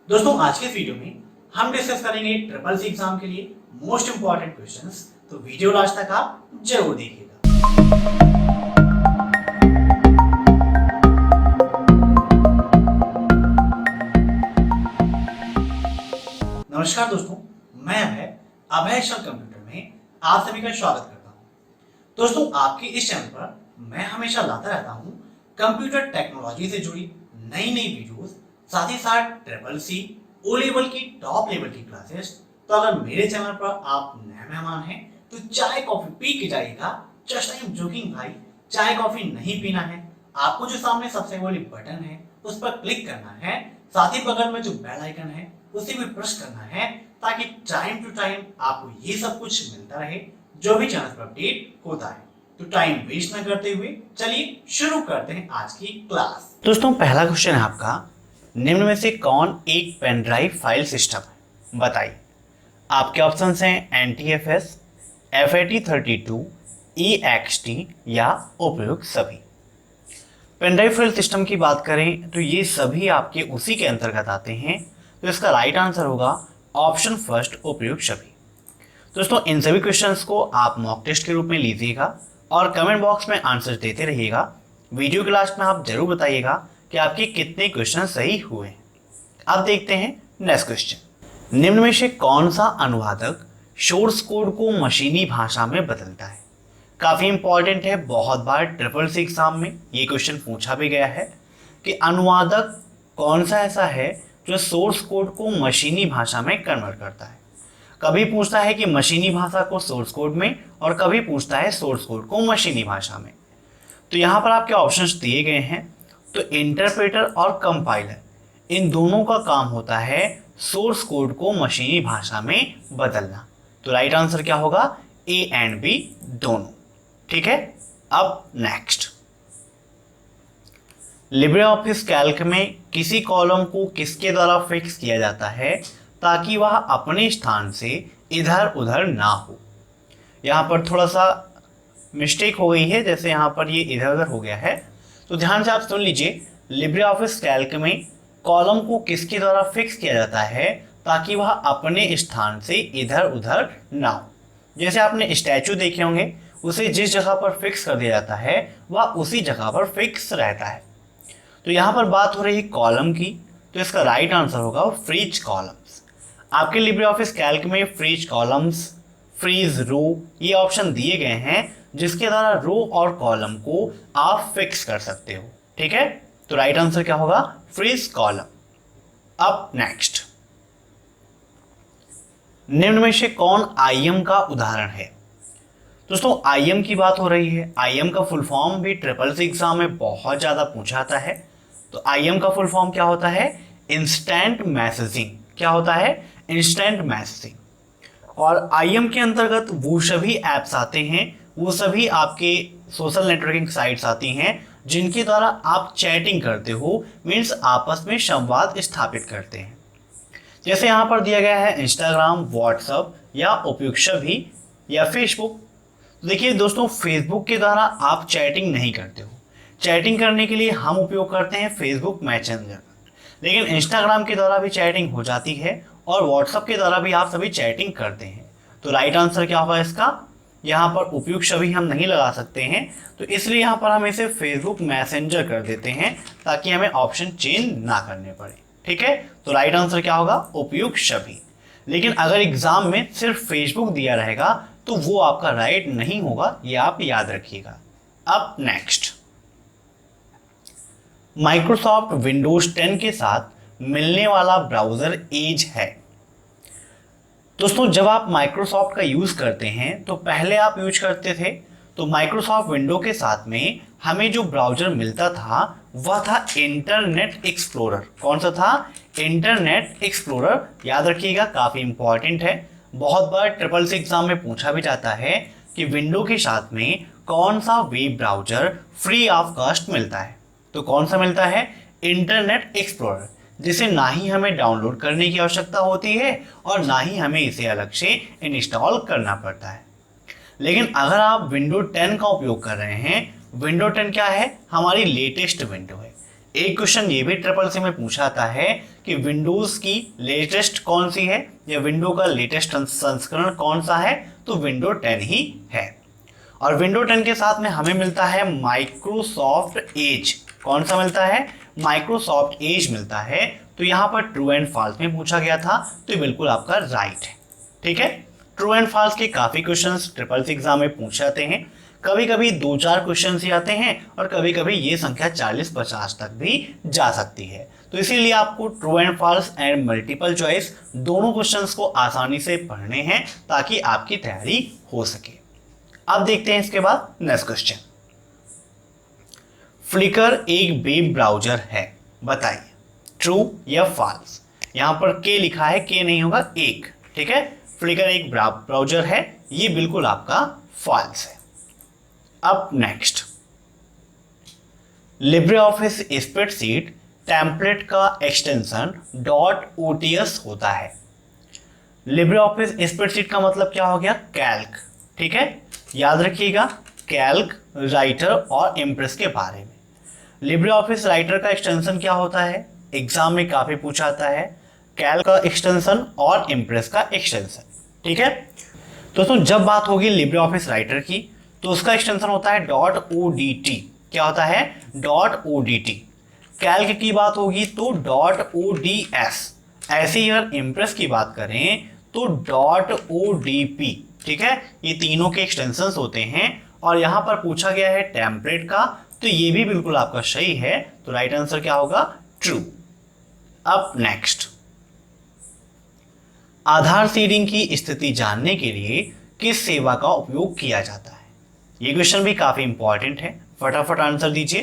दोस्तों आज के इस वीडियो में हम डिस्कस करेंगे ट्रिपल सी एग्जाम के लिए मोस्ट इंपॉर्टेंट क्वेश्चंस। तो वीडियो लास्ट तक आप जरूर देखिएगा। नमस्कार दोस्तों, मैं अभय शल कंप्यूटर में आप सभी का स्वागत करता हूं। दोस्तों आपके इस चैनल पर मैं हमेशा लाता रहता हूं कंप्यूटर टेक्नोलॉजी से जुड़ी नई वीडियोस, साथ ही साथ ट्रिपल सी ओ लेवल की टॉप लेवल की क्लासेस। तो अगर मेरे चैनल पर आप नए मेहमान हैं तो चाय कॉफी पी के जाइएगा। जस्ट आई एम जोकिंग भाई, चाय कॉफी नहीं पीना है। आपको जो सामने सबसे बड़ी बटन है उस पर क्लिक करना है, साथ ही बगल में जो बेल आइकन है उसे भी प्रेस करना है, ताकि टाइम टू टाइम आपको ये सब कुछ मिलता रहे जो भी चैनल पर अपडेट होता है। तो टाइम वेस्ट न करते हुए चलिए शुरू करते हैं आज की क्लास। दोस्तों पहला क्वेश्चन है आपका, निम्न में से कौन एक पेन ड्राइव फाइल सिस्टम है, बताइए। आपके ऑप्शंस हैं NTFS, FAT32, EXT या उपयुक्त सभी। पेन ड्राइव फाइल सिस्टम की बात करें तो ये सभी आपके उसी के अंतर्गत आते हैं। तो इसका राइट आंसर होगा ऑप्शन फर्स्ट, उपयुक्त सभी। दोस्तों इन सभी क्वेश्चंस को आप मॉक टेस्ट के रूप में लीजिएगा और कमेंट बॉक्स में आंसर देते रहिएगा। वीडियो के लास्ट में आप जरूर बताइएगा कि आपके कितने क्वेश्चन सही हुए। अब देखते हैं नेक्स्ट क्वेश्चन। निम्न में से कौन सा अनुवादक सोर्स कोड को मशीनी भाषा में बदलता है? काफी इंपॉर्टेंट है, बहुत बार ट्रिपल सी एग्जाम में ये क्वेश्चन पूछा भी गया है कि अनुवादक कौन सा ऐसा है जो सोर्स कोड को मशीनी भाषा में कन्वर्ट करता है। कभी पूछता है कि मशीनी भाषा को सोर्स कोड में, और कभी पूछता है सोर्स कोड को मशीनी भाषा में। तो यहाँ पर आपके ऑप्शंस दिए गए हैं। तो इंटरप्रेटर और कंपाइलर, इन दोनों का काम होता है सोर्स कोड को मशीनी भाषा में बदलना। तो राइट आंसर क्या होगा? A एंड B दोनों। ठीक है, अब नेक्स्ट। लिब्रे ऑफिस कैल्क में किसी कॉलम को किसके द्वारा फिक्स किया जाता है ताकि वह अपने स्थान से इधर उधर ना हो? यहाँ पर थोड़ा सा मिस्टेक हो गई है, जैसे यहाँ पर ये इधर उधर हो गया है। तो ध्यान से आप सुन लीजिए, लिब्रे ऑफिस कैल्क में कॉलम को किसके द्वारा फिक्स किया जाता है ताकि वह अपने स्थान से इधर उधर ना हो। जैसे आपने स्टैचू देखे होंगे, उसे जिस जगह पर फिक्स कर दिया जाता है वह उसी जगह पर फिक्स रहता है। तो यहाँ पर बात हो रही है कॉलम की, तो इसका राइट आंसर होगा फ्रीज कॉलम्स। आपके लिब्रे ऑफिस कैल्क में फ्रीज कॉलम्स, फ्रीज रो, ये ऑप्शन दिए गए हैं जिसके द्वारा रो और कॉलम को आप फिक्स कर सकते हो। ठीक है, तो राइट आंसर क्या होगा? Freeze column. अब नेक्स्ट, निम्न में से कौन IM का उदाहरण है? दोस्तों IM की बात हो रही है। IM का फुल फॉर्म भी ट्रिपल सी एग्जाम में बहुत ज्यादा पूछा जाता है। तो IM का फुल फॉर्म क्या होता है? Instant messaging. क्या होता है? Instant messaging. और IM के अंतर्गत वो सभी ऐप्स आते हैं, वो सभी आपके सोशल नेटवर्किंग साइट्स आती हैं जिनके द्वारा आप चैटिंग करते हो, मीन्स आपस में संवाद स्थापित करते हैं। जैसे यहाँ पर दिया गया है इंस्टाग्राम, व्हाट्सएप या उपयुक्त सभी या फेसबुक। देखिए दोस्तों, फेसबुक के द्वारा आप चैटिंग नहीं करते हो। चैटिंग करने के लिए हम उपयोग करते हैं फेसबुक मैसेंजर, लेकिन इंस्टाग्राम के द्वारा भी चैटिंग हो जाती है और व्हाट्सएप के द्वारा भी आप सभी चैटिंग करते हैं। तो राइट आंसर क्या होगा इसका? यहाँ पर उपयुक्त सभी हम नहीं लगा सकते हैं, तो इसलिए यहाँ पर हम इसे फेसबुक मैसेंजर कर देते हैं ताकि हमें ऑप्शन चेंज ना करने पड़े। ठीक है, तो राइट आंसर क्या होगा? उपयुक्त सभी। लेकिन अगर एग्जाम में सिर्फ फेसबुक दिया रहेगा तो वो आपका राइट नहीं होगा, ये आप याद रखिएगा। अब नेक्स्ट, माइक्रोसॉफ्ट विंडोज 10 के साथ मिलने वाला ब्राउजर एज है। दोस्तों जब आप माइक्रोसॉफ्ट का यूज करते हैं तो पहले आप यूज करते थे, तो माइक्रोसॉफ्ट विंडो के साथ में हमें जो ब्राउजर मिलता था वह था इंटरनेट एक्सप्लोरर। कौन सा था? Internet explorer. याद रखिएगा, काफी इंपॉर्टेंट है। बहुत बार ट्रिपल सी एग्जाम में पूछा भी जाता है कि विंडो के साथ में कौन सा web browser free of cost मिलता है। तो कौन सा मिलता है? इंटरनेट एक्सप्लोरर, जिसे ना ही हमें डाउनलोड करने की आवश्यकता होती है और ना ही हमें इसे अलग से इंस्टॉल करना पड़ता है। लेकिन अगर आप विंडो 10 का उपयोग कर रहे हैं, विंडो 10 क्या है? हमारी लेटेस्ट विंडो है। एक क्वेश्चन ये भी ट्रिपल सी में पूछा जाता है कि विंडोज की लेटेस्ट कौन सी है या विंडो का लेटेस्ट संस्करण कौन सा है, तो विंडो 10 ही है। और विंडो 10 के साथ में हमें मिलता है माइक्रोसॉफ्ट एज। कौन सा मिलता है? माइक्रोसॉफ्ट एज मिलता है। तो यहाँ पर ट्रू एंड फॉल्स में पूछा गया था, तो ये बिल्कुल आपका राइट है। ठीक है, ट्रू एंड फॉल्स के काफी क्वेश्चंस ट्रिपल सी एग्जाम में पूछ जाते हैं। कभी कभी 2-4 क्वेश्चन ही आते हैं और कभी कभी ये संख्या 40-50 तक भी जा सकती है। तो इसीलिए आपको true and false and multiple choice दोनों क्वेश्चंस को आसानी से पढ़ने हैं ताकि आपकी तैयारी हो सके। अब देखते हैं इसके बाद नेक्स्ट क्वेश्चन। फ्लिकर एक वेब ब्राउजर है, बताइए ट्रू या फॉल्स। यहां पर के लिखा है, के नहीं होगा एक। ठीक है, फ्लिकर एक ब्राउजर है, ये बिल्कुल आपका फॉल्स है। अब next, Libre office spreadsheet template का एक्सटेंशन .ots होता है। लिब्रे ऑफिस स्प्रेडशीट का मतलब क्या हो गया? कैल्क। ठीक है, याद रखिएगा कैल्क, राइटर और इम्प्रेस के बारे में। लिब्रे ऑफिस राइटर का एक्सटेंशन क्या होता है? एग्जाम में काफी पूछा जाता है, कैल्क का एक्सटेंशन और इम्प्रेस का एक्सटेंशन। ठीक है दोस्तों, जब बात होगी लिब्रे ऑफिस राइटर की तो उसका एक्सटेंशन होता है .odt। क्या होता है? .odt। कैल्क की बात होगी तो .ods। ऐसे ही अगर इम्प्रेस की बात करें तो .odp। ठीक है, ये तीनों के एक्सटेंशंस होते हैं और यहां पर पूछा गया है टेम्पलेट का, तो ये भी बिल्कुल आपका सही है। तो राइट आंसर क्या होगा? ट्रू। अब नेक्स्ट, आधार सीडिंग की स्थिति जानने के लिए किस सेवा का उपयोग किया जाता है? ये क्वेश्चन भी काफी इंपॉर्टेंट है, फटाफट आंसर दीजिए।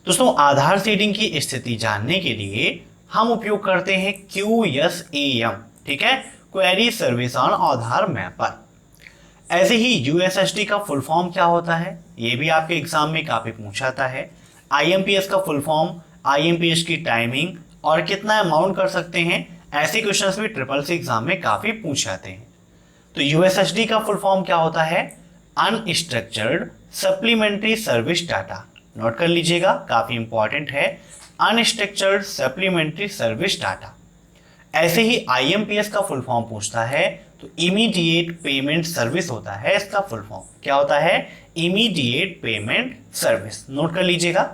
दोस्तों, आधार सीडिंग की स्थिति जानने के लिए हम उपयोग करते हैं QSAM। ठीक है, query service on Aadhaar mapper. ऐसे ही USSD का फुल फॉर्म क्या होता है? ये भी आपके एग्जाम में काफी पूछा जाता है। IMPS का फुल फॉर्म, IMPS की टाइमिंग और कितना अमाउंट कर सकते हैं, ऐसे क्वेश्चंस भी ट्रिपल सी एग्जाम में काफी पूछ जाते हैं। तो USSD का फुल फॉर्म क्या होता है? Unstructured supplementary service data. Note कर लीजिएगा, काफी इंपॉर्टेंट है, अनस्ट्रक्चर्ड सप्लीमेंट्री सर्विस डाटा। ऐसे ही IMPS का फुल फॉर्म पूछता है तो इमीडिएट पेमेंट सर्विस होता है इसका फुल फॉर्म। क्या होता है? Immediate payment service. नोट कर लीजिएगा।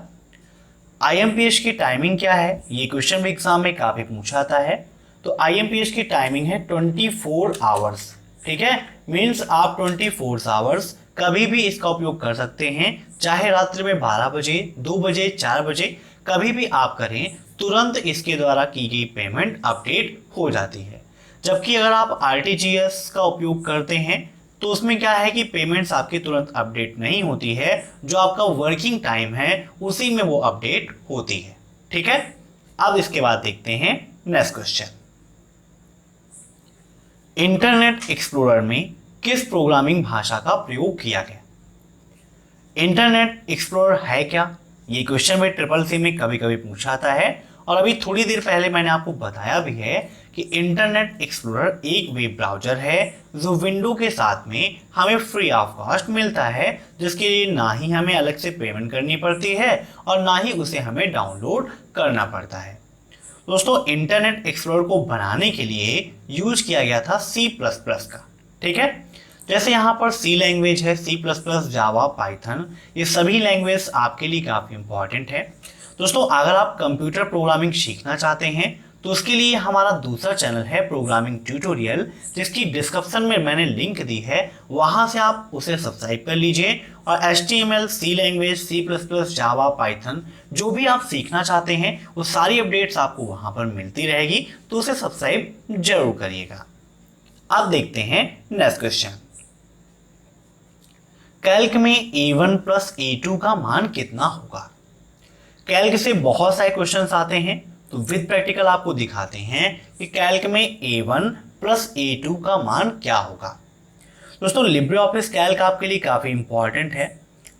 IMPS की टाइमिंग क्या है? ये क्वेश्चन भी एग्जाम में काफी पूछा जाता है। तो IMPS की टाइमिंग है 24 आवर्स। ठीक है, मीन्स आप 24 आवर्स कभी भी इसका उपयोग कर सकते हैं, चाहे रात्रि में 12 बजे, 2 बजे, 4 बजे, कभी भी आप करें, तुरंत इसके द्वारा की गई पेमेंट अपडेट हो जाती है। जबकि अगर आप RTGS का उपयोग करते हैं तो उसमें क्या है कि पेमेंट्स आपकी तुरंत अपडेट नहीं होती है, जो आपका वर्किंग टाइम है उसी में वो अपडेट होती है। ठीक है, अब इसके बाद देखते हैं नेक्स्ट क्वेश्चन। इंटरनेट एक्सप्लोरर में किस प्रोग्रामिंग भाषा का प्रयोग किया गया? इंटरनेट एक्सप्लोरर है क्या? ये क्वेश्चन भी ट्रिपल सी में कभी कभी पूछा जाता है और अभी थोड़ी देर पहले मैंने आपको बताया भी है कि इंटरनेट एक्सप्लोरर एक वेब ब्राउजर है जो विंडो के साथ में हमें फ्री ऑफ कॉस्ट मिलता है, जिसके लिए ना ही हमें अलग से पेमेंट करनी पड़ती है और ना ही उसे हमें डाउनलोड करना पड़ता है। दोस्तों, इंटरनेट एक्सप्लोरर को बनाने के लिए यूज किया गया था C++ का। ठीक है, जैसे यहाँ पर C लैंग्वेज है, C++, जावा, पाइथन, ये सभी लैंग्वेज आपके लिए काफ़ी इंपॉर्टेंट है। दोस्तों, अगर आप कंप्यूटर प्रोग्रामिंग सीखना चाहते हैं तो उसके लिए हमारा दूसरा चैनल है प्रोग्रामिंग ट्यूटोरियल, जिसकी डिस्क्रिप्शन में मैंने लिंक दी है, वहाँ से आप उसे सब्सक्राइब कर लीजिए और HTML, C लैंग्वेज, C++, जावा, पाइथन जो भी आप सीखना चाहते हैं वो सारी अपडेट्स आपको वहाँ पर मिलती रहेगी, तो उसे सब्सक्राइब जरूर करिएगा। अब देखते हैं नेक्स्ट क्वेश्चन। कैल्क में A1 + A2 का मान कितना होगा? कैल्क से बहुत सारे क्वेश्चंस आते हैं, तो विद प्रैक्टिकल आपको दिखाते हैं कि कैल्क में A1 + A2 का मान क्या होगा। दोस्तों, लिब्रे ऑफिस कैल्क आपके लिए काफ़ी इंपॉर्टेंट है।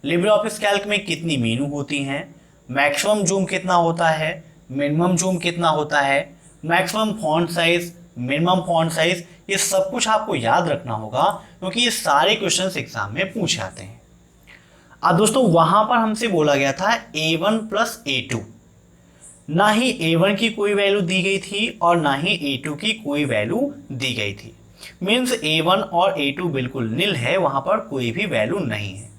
लिब्रे ऑफिस कैल्क में कितनी मेनू होती हैं, मैक्सिमम जूम कितना होता है, मिनिमम जूम कितना होता है, maximum font size, minimum font size, ये सब कुछ आपको याद रखना होगा क्योंकि ये सारे क्वेश्चंस एग्जाम में पूछे जाते हैं। अब दोस्तों वहां पर हमसे बोला गया था A1 प्लस A2, ना ही A1 की कोई वैल्यू दी गई थी और ना ही A2 की कोई वैल्यू दी गई थी। मीन्स A1 और A2 बिल्कुल निल है, वहां पर कोई भी वैल्यू नहीं है।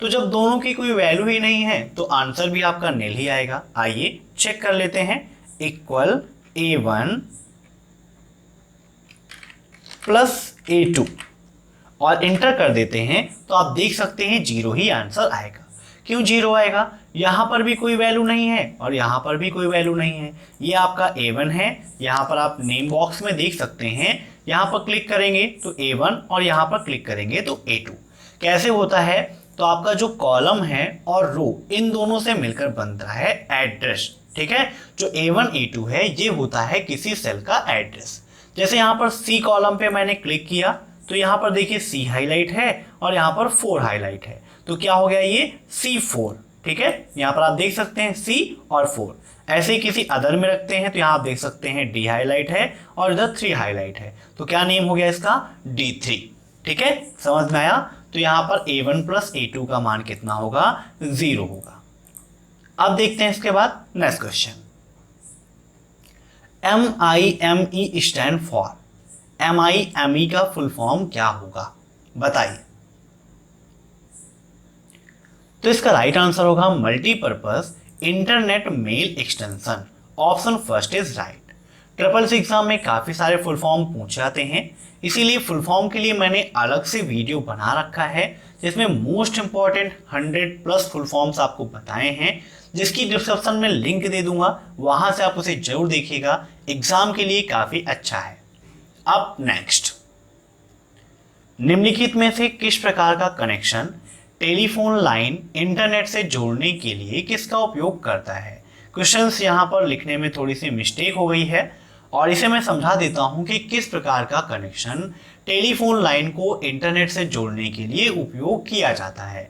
तो जब दोनों की कोई वैल्यू ही नहीं है तो आंसर भी आपका निल ही आएगा। आइए चेक कर लेते हैं। इक्वल A1 प्लस A2 और इंटर कर देते हैं तो आप देख सकते हैं जीरो ही आंसर आएगा। क्यों जीरो आएगा? यहाँ पर भी कोई वैल्यू नहीं है और यहाँ पर भी कोई वैल्यू नहीं है। ये आपका A1 है, यहाँ पर आप नेम बॉक्स में देख सकते हैं। यहाँ पर क्लिक करेंगे तो A1 और यहाँ पर क्लिक करेंगे तो A2। कैसे होता है? तो आपका जो कॉलम है और रो इन दोनों से मिलकर बनता है एड्रेस। ठीक है, जो A1 A2 है ये होता है किसी सेल का एड्रेस। जैसे यहाँ पर C कॉलम पे मैंने क्लिक किया तो यहाँ पर देखिए C हाईलाइट है और यहाँ पर 4 हाईलाइट है, तो क्या हो गया ये C4। ठीक है, यहाँ पर आप देख सकते हैं C और 4। ऐसे ही किसी अदर में रखते हैं तो यहाँ आप देख सकते हैं D हाईलाइट है और इधर 3 हाईलाइट है, तो क्या नेम हो गया इसका? D3। ठीक है, समझ में आया? तो यहाँ पर A1 प्लस A2 का मान कितना होगा? 0 होगा। अब देखते हैं इसके बाद next question. MIME stand for, MIME का फुल फॉर्म क्या होगा बताइए। तो इसका राइट आंसर होगा multipurpose internet mail extension. Option first is right. Triple C exam में काफी सारे फुल फॉर्म पूछे जाते हैं, इसीलिए फुल फॉर्म के लिए मैंने अलग से वीडियो बना रखा है जिसमें मोस्ट इंपॉर्टेंट 100+ फुल फॉर्म्स आपको बताए हैं, जिसकी डिस्क्रिप्शन में लिंक दे दूंगा, वहां से आप उसे जरूर देखिएगा। एग्जाम के लिए काफी अच्छा है। अब नेक्स्ट, निम्नलिखित में से किस प्रकार का कनेक्शन टेलीफोन लाइन इंटरनेट से जोड़ने के लिए किसका उपयोग करता है? क्वेश्चंस यहाँ पर लिखने में थोड़ी सी मिस्टेक हो गई है और इसे मैं समझा देता हूँ कि किस प्रकार का कनेक्शन टेलीफोन लाइन को इंटरनेट से जोड़ने के लिए उपयोग किया जाता है।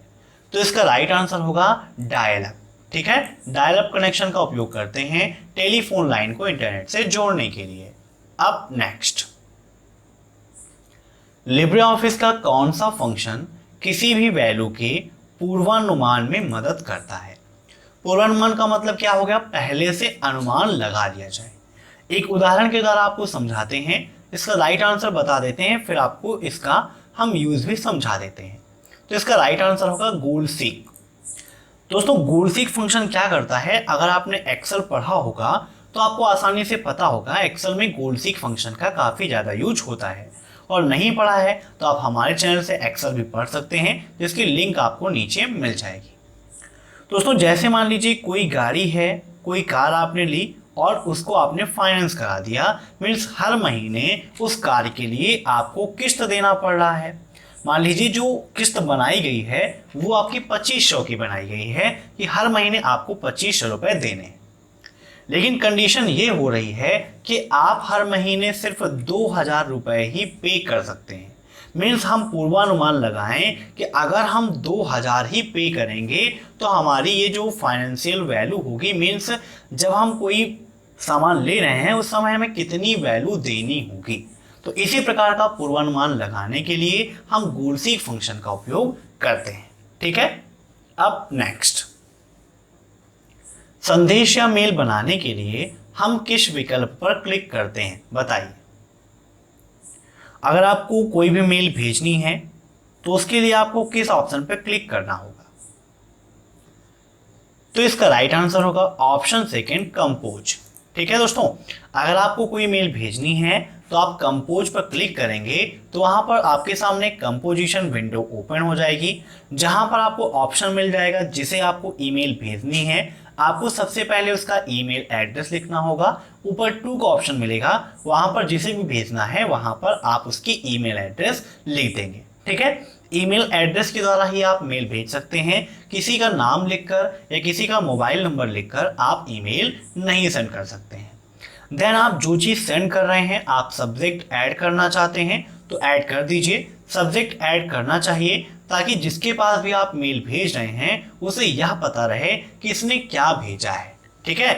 तो इसका राइट आंसर होगा डायल अप। ठीक है, डायल अप कनेक्शन का उपयोग करते हैं टेलीफोन लाइन को इंटरनेट से जोड़ने के लिए। अब नेक्स्ट, लिब्रे ऑफिस का कौन सा फंक्शन किसी भी वैल्यू के पूर्वानुमान में मदद करता है? पूर्वानुमान का मतलब क्या हो गया? पहले से अनुमान लगा दिया जाए। एक उदाहरण के द्वारा आपको समझाते हैं, इसका राइट आंसर बता देते हैं, फिर आपको इसका हम यूज भी समझा देते हैं। तो इसका राइट आंसर होगा गोल सीक। दोस्तों गोल सीक फंक्शन क्या करता है? अगर आपने एक्सेल पढ़ा होगा तो आपको आसानी से पता होगा एक्सेल में गोल सीक फंक्शन का काफी ज्यादा यूज होता है, और नहीं पढ़ा है तो आप हमारे चैनल से एक्सेल भी पढ़ सकते हैं, जिसकी लिंक आपको नीचे मिल जाएगी। दोस्तों जैसे मान लीजिए कोई गाड़ी है, कोई कार आपने ली और उसको आपने फाइनेंस करा दिया, मीन्स हर महीने उस कार के लिए आपको किस्त देना पड़ रहा है। मान लीजिए जो किस्त बनाई गई है वो आपकी 2500 की बनाई गई है कि हर महीने आपको 2500 रुपए देने हैं, लेकिन कंडीशन ये हो रही है कि आप हर महीने सिर्फ 2000 रुपए ही पे कर सकते हैं। मीन्स हम पूर्वानुमान लगाएं कि अगर हम 2000 ही पे करेंगे तो हमारी ये जो फाइनेंशियल वैल्यू होगी, मीन्स जब हम कोई सामान ले रहे हैं उस समय हमें कितनी वैल्यू देनी होगी। तो इसी प्रकार का पूर्वानुमान लगाने के लिए हम गोल सीक फंक्शन का उपयोग करते हैं। ठीक है, अब नेक्स्ट, संदेश या मेल बनाने के लिए हम किस विकल्प पर क्लिक करते हैं बताइए। अगर आपको कोई भी मेल भेजनी है तो उसके लिए आपको किस ऑप्शन पर क्लिक करना होगा? तो इसका राइट आंसर होगा ऑप्शन सेकंड, कंपोज। ठीक है दोस्तों, अगर आपको कोई मेल भेजनी है तो आप कंपोज पर क्लिक करेंगे तो वहां पर आपके सामने कंपोजिशन विंडो ओपन हो जाएगी, जहां पर आपको ऑप्शन मिल जाएगा जिसे आपको ईमेल भेजनी है। आपको सबसे पहले उसका ईमेल एड्रेस लिखना होगा, ऊपर टू का ऑप्शन मिलेगा, वहां पर जिसे भी भेजना है वहां पर आप उसकी ईमेल एड्रेस लिख देंगे। ठीक है, ईमेल एड्रेस के द्वारा ही आप मेल भेज सकते हैं। किसी का नाम लिखकर या किसी का मोबाइल नंबर लिखकर आप ईमेल नहीं सेंड कर सकते हैं। देन आप जो चीज़ सेंड कर रहे हैं, आप सब्जेक्ट ऐड करना चाहते हैं तो ऐड कर दीजिए। सब्जेक्ट ऐड करना चाहिए ताकि जिसके पास भी आप मेल भेज रहे हैं उसे यह पता रहे कि इसने क्या भेजा है। ठीक है,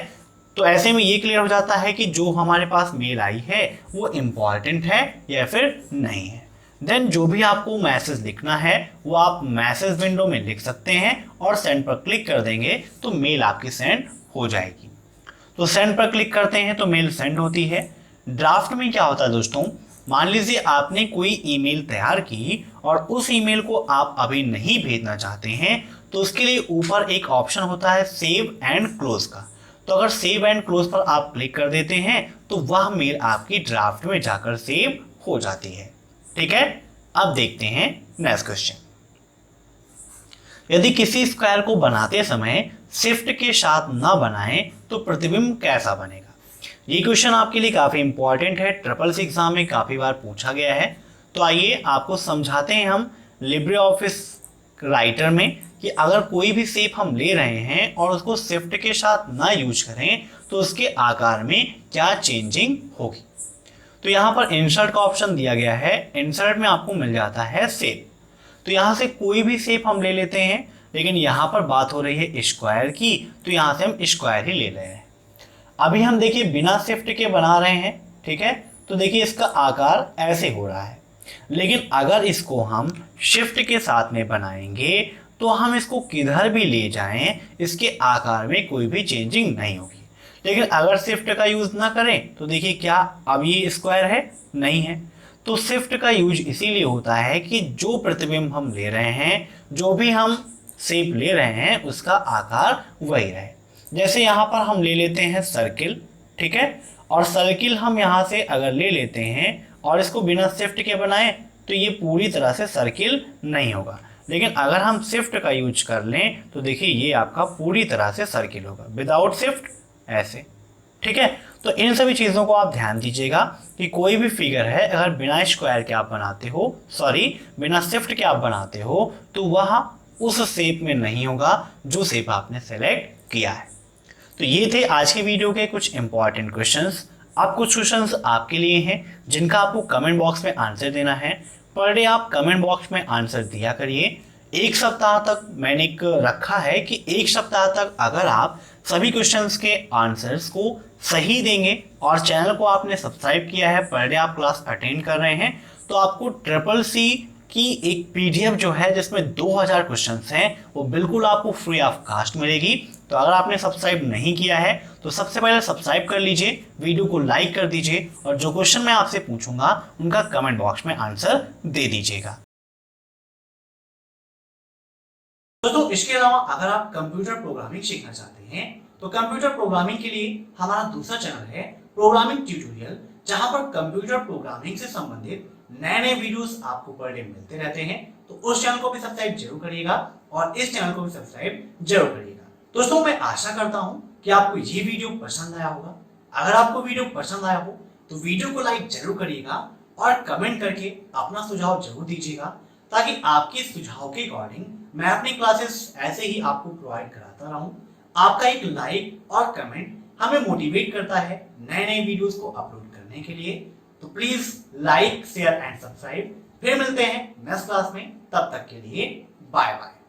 तो ऐसे में ये क्लियर हो जाता है कि जो हमारे पास मेल आई है वो इम्पॉर्टेंट है या फिर नहीं है। देन जो भी आपको मैसेज लिखना है वो आप मैसेज विंडो में लिख सकते हैं और सेंड पर क्लिक कर देंगे तो मेल आपकी सेंड हो जाएगी। तो सेंड पर क्लिक करते हैं तो मेल सेंड होती है। ड्राफ्ट में क्या होता है दोस्तों, मान लीजिए आपने कोई ईमेल तैयार की और उस ईमेल को आप अभी नहीं भेजना चाहते हैं तो उसके लिए ऊपर एक ऑप्शन होता है सेव एंड क्लोज का। तो अगर सेव एंड क्लोज पर आप क्लिक कर देते हैं तो वह मेल आपकी ड्राफ्ट में जाकर सेव हो जाती है। ठीक है, अब देखते हैं नेक्स्ट क्वेश्चन। यदि किसी स्क्वायर को बनाते समय शिफ्ट के साथ ना बनाएं तो प्रतिबिंब कैसा बनेगा? ये क्वेश्चन आपके लिए काफी इंपॉर्टेंट है, ट्रिपल सी एग्जाम में काफी बार पूछा गया है। तो आइए आपको समझाते हैं हम लिब्रे ऑफिस राइटर में कि अगर कोई भी शेप हम ले रहे हैं और उसको शिफ्ट के साथ ना यूज करें तो उसके आकार में क्या चेंजिंग होगी। तो यहाँ पर इंसर्ट का ऑप्शन दिया गया है, इंसर्ट में आपको मिल जाता है शेप। तो यहाँ से कोई भी शेप हम ले लेते हैं, लेकिन यहाँ पर बात हो रही है स्क्वायर की, तो यहाँ से हम स्क्वायर ही ले रहे हैं। अभी हम देखिए बिना शिफ्ट के बना रहे हैं, ठीक है, तो देखिए इसका आकार ऐसे हो रहा है। लेकिन अगर इसको हम शिफ्ट के साथ में बनाएंगे तो हम इसको किधर भी ले जाएं इसके आकार में कोई भी चेंजिंग नहीं होगी। लेकिन अगर शिफ्ट का यूज ना करें तो देखिए क्या अब ये स्क्वायर है, नहीं है। तो शिफ्ट का यूज इसीलिए होता है कि जो प्रतिबिंब हम ले रहे हैं, जो भी हम शेप ले रहे हैं उसका आकार वही रहे। जैसे यहाँ पर हम ले लेते हैं सर्किल, ठीक है, और सर्किल हम यहाँ से अगर ले लेते हैं और इसको बिना शिफ्ट के बनाएं तो ये पूरी तरह से सर्किल नहीं होगा। लेकिन अगर हम शिफ्ट का यूज कर लें तो देखिए ये आपका पूरी तरह से सर्किल होगा, विदाउट शिफ्ट ऐसे। ठीक है, तो इन सभी चीज़ों को आप ध्यान दीजिएगा कि कोई भी फिगर है अगर बिना स्क्वायर के आप बनाते हो, बिना शिफ्ट के आप बनाते हो तो वह उस शेप में नहीं होगा जो शेप आपने सेलेक्ट किया है। तो ये थे आज के वीडियो के कुछ इंपॉर्टेंट क्वेश्चंस। अब कुछ क्वेश्चंस आपके लिए हैं जिनका आपको कमेंट बॉक्स में आंसर देना है। पर डे आप कमेंट बॉक्स में आंसर दिया करिए। एक सप्ताह तक मैंने रखा है कि एक सप्ताह तक अगर आप सभी क्वेश्चंस के आंसर्स को सही देंगे और चैनल को आपने सब्सक्राइब किया है, पर डे आप क्लास अटेंड कर रहे हैं, तो आपको ट्रिपल सी की एक पीडीएफ जो है जिसमें 2000 क्वेश्चंस हैं वो बिल्कुल आपको फ्री ऑफ कास्ट मिलेगी। तो अगर आपने सब्सक्राइब नहीं किया है तो सबसे पहले सब्सक्राइब कर लीजिए, वीडियो को लाइक कर दीजिए और जो क्वेश्चन मैं आपसे पूछूंगा उनका कमेंट बॉक्स में आंसर दे दीजिएगा। दोस्तों इसके अलावा अगर आप कंप्यूटर प्रोग्रामिंग सीखना चाहते हैं तो कंप्यूटर प्रोग्रामिंग के लिए हमारा दूसरा चैनल है प्रोग्रामिंग ट्यूटोरियल, जहां पर कंप्यूटर प्रोग्रामिंग से संबंधित नए नए वीडियोस आपको पर डे मिलते रहते हैं। तो उस चैनल को भी सब्सक्राइब जरूर करिएगा और इस चैनल को भी सब्सक्राइब जरूर करिएगा। दोस्तों मैं आशा करता हूं कि आपको ये वीडियो पसंद आया होगा। अगर आपको वीडियो पसंद आया हो तो वीडियो को लाइक जरूर करिएगा और कमेंट करके अपना सुझाव जरूर दीजिएगा, ताकि आपके सुझाव के अकॉर्डिंग मैं अपनी क्लासेस ऐसे ही आपको प्रोवाइड कराता रहूं। आपका एक लाइक और कमेंट हमें मोटिवेट करता है नए नए वीडियोस को अपलोड करने के लिए। तो please like, share and subscribe. फिर मिलते हैं नेक्स्ट क्लास में, तब तक के लिए बाय बाय।